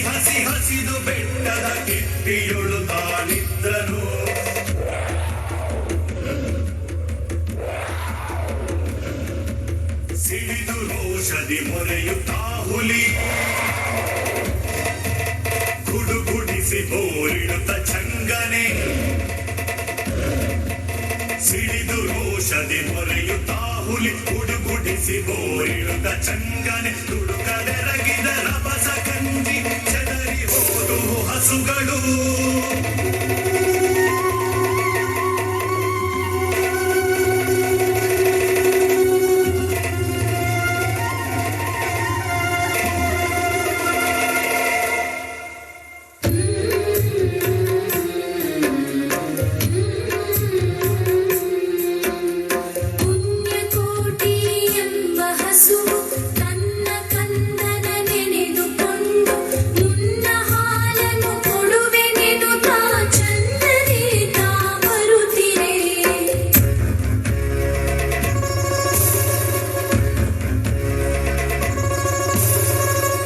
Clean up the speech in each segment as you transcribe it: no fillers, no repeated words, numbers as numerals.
ಹಸಿದು ಬೆಟ್ಟದ ಕಿಟ್ಟಿಯೊಳು ತಾನಿದ್ದನು. ಸಿಡಿದು ರೋಷದಿ ಮೊರೆಯುತ್ತಾ ಹುಲಿ ಗುಡುಗುಡಿಸಿ ಬೋರಿಡುತ್ತ ಚಂಗನೆ. ಸಿಡಿದು ರೋಷದಿ ಮೊರೆಯುತ್ತಾ ಹುಲಿ ಗುಡುಗುಡಿಸಿ ಬೋರಿಡುತ್ತ ಚಂಗನೆ. ತುಡುಕದೆರಗಿದ ರಭಸ ಕಂಡಿ ಚದರಿ ಹೋದು ಹಸುಗಳು.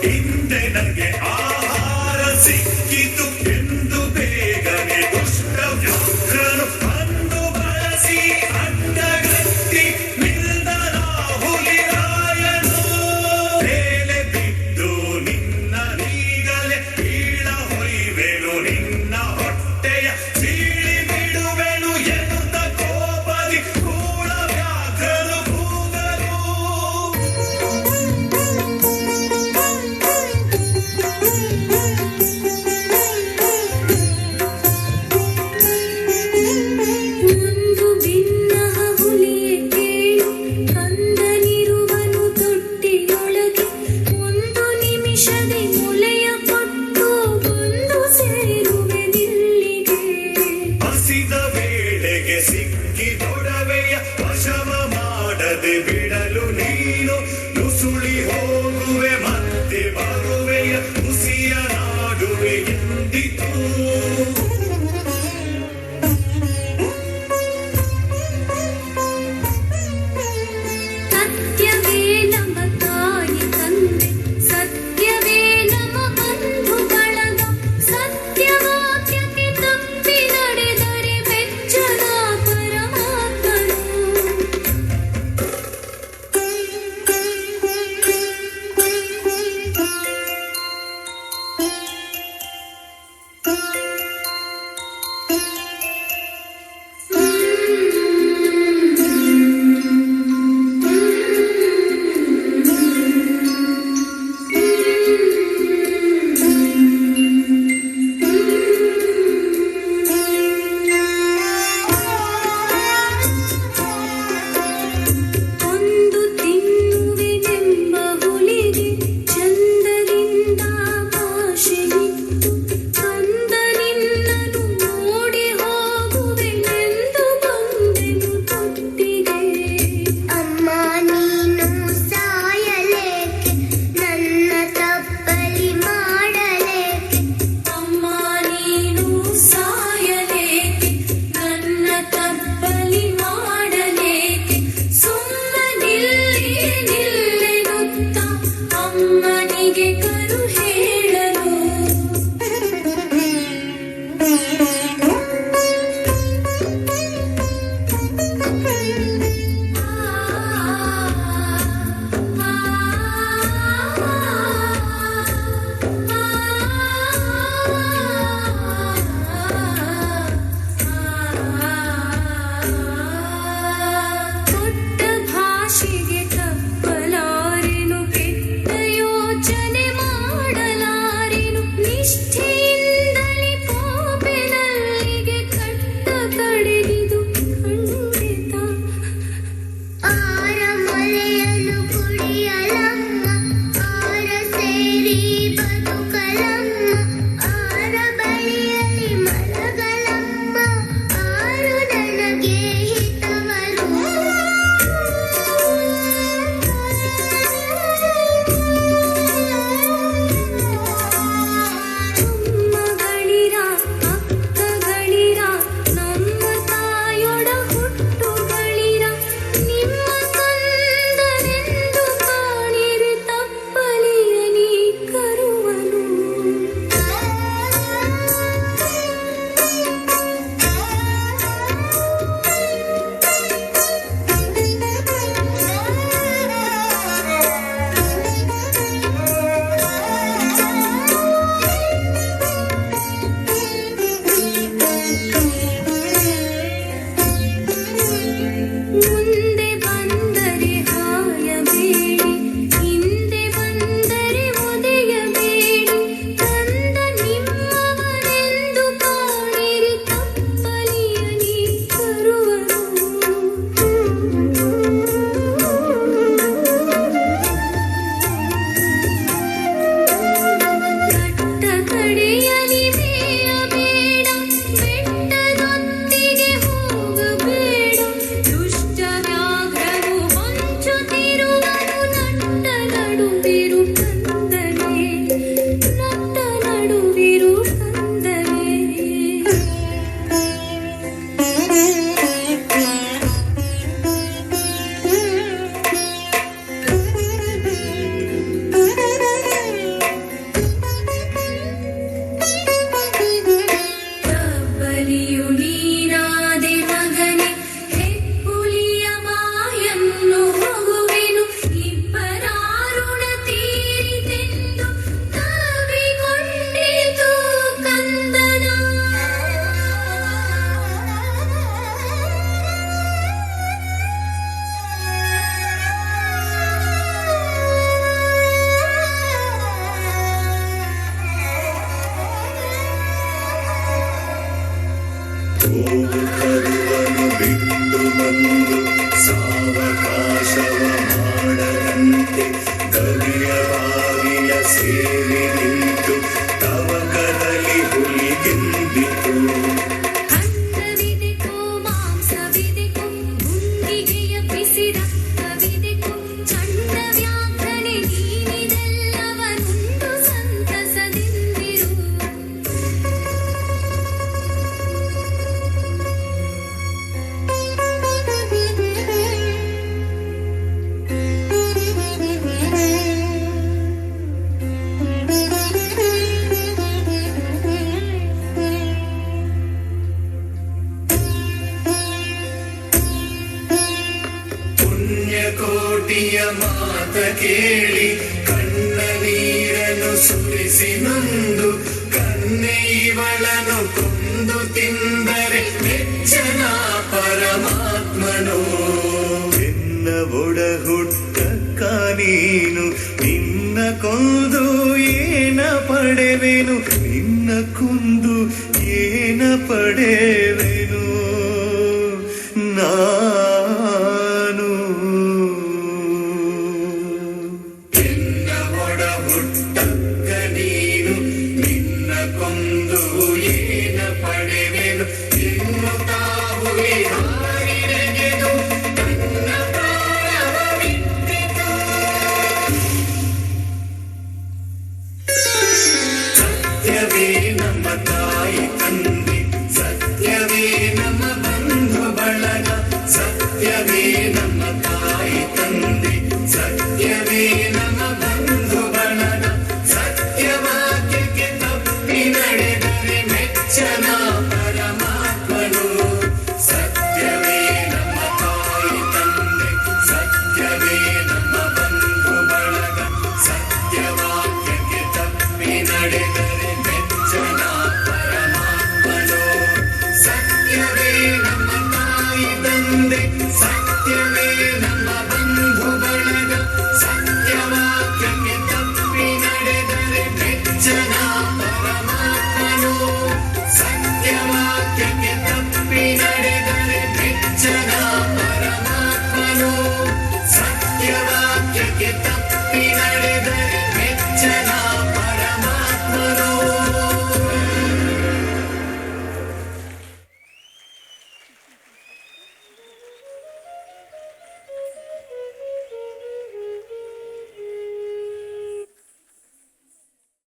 ಹಿಂದೆ ನನಗೆ ಆಹಾರ ಸಿಕ್ಕಿತು ಎಂದು ಬೇಗನೆ ದುಷ್ಟ ವ್ಯಾಘ್ರನು ಬಂದು ಬಳಸಿ ಅಡ್ಡಗಟ್ಟಿ ನಿಲ್ದನ ಹುಲಿರಾಯನು. ಮೇಲೆ ಬಿದ್ದು ನಿನ್ನ ನೀಗಲೇ ಬೀಳ ಹೊಯ್ವೆನು, ನಿನ್ನ ಹೊಟ್ಟೆಯ ಸೀಳಿ ಬಿಡುವೆನು ಎನ್ನುತ್ತ ಕೋಪದಿ ಕೂಳ ವ್ಯಾಘ್ರನು ಕೂಗಲು. ವೇಳೆಗೆ ಸಿಕ್ಕಿ ದೊಡವೆಯ ವಶವ ಮಾಡದೆ ಬಿಡಲು ನೀನು ನುಸುಳಿ ಹೋಗುವೆ, ಮತ್ತೆ ಬರುವೆಯ ಹುಸಿಯ ನಾಡುವೆ ಎಂದಿತು. ಸತ್ಯವೇ ನಮ್ಮ ತಾಯಿ ತಂದೆ, ಸತ್ಯವೇ ಸುರಿಸಿ ನೊಂದು ಕನ್ನೆ ಇವಳನು ಕೊಂದು ತಿಂದರೆ ಮೆಚ್ಚನ ಪರಮಾತ್ಮನು. ಎನ್ನ ಒಡ ಹುಟ್ಟಕ್ಕ ನೀನು ನಿನ್ನ ಕೊಂದು ಏನ ಪಡೆವೆನು, ನಿನ್ನ ಕೊಂದು ಏನ ಪಡೆವೆನು ನಾನು. ಎನ್ನ ಒಡ ಹುಟ್ಟಕ್ಕ ನೀನು ನಿನ್ನ ಕೊಂದು ಏನ ಪಡೆವೆನು, ಇನ್ನು ತಾವುವೆ ಹಾರಿರೆಗೆದು ತನ್ನ ಪ್ರಾಣವ ಬಿಟ್ಟಿತು. ಸತ್ಯವೇ ನಮ್ಮ ತಾಯಿ ತಂದೆ, ಸತ್ಯವೇ ನಮ್ಮ ಬಂಧು ಬಳಗ, ಸತ್ಯವೇ ನಮ್ಮ ತಾಯಿ ತಂದೆ, ಸತ್ಯವೇ ನಮ್ಮ ಬಂಧು ಬಳಗ. ಸತ್ಯವಾಕ್ಯಕ್ಕೆ ತಪ್ಪಿ ನಡೆದರೆ ಮೆಚ್ಚನ ಪರಮಾತ್ಮನು. ಸತ್ಯವೇ ನಮ್ಮ ತಾಯಿ ತಂದೆ, ಸತ್ಯವೇ ನಮ್ಮ ಬಂಧು ಬಳಗ, ಸತ್ಯವಾಕ್ಯಕ್ಕೆ ತಪ್ಪಿ ನಡೆದರೆ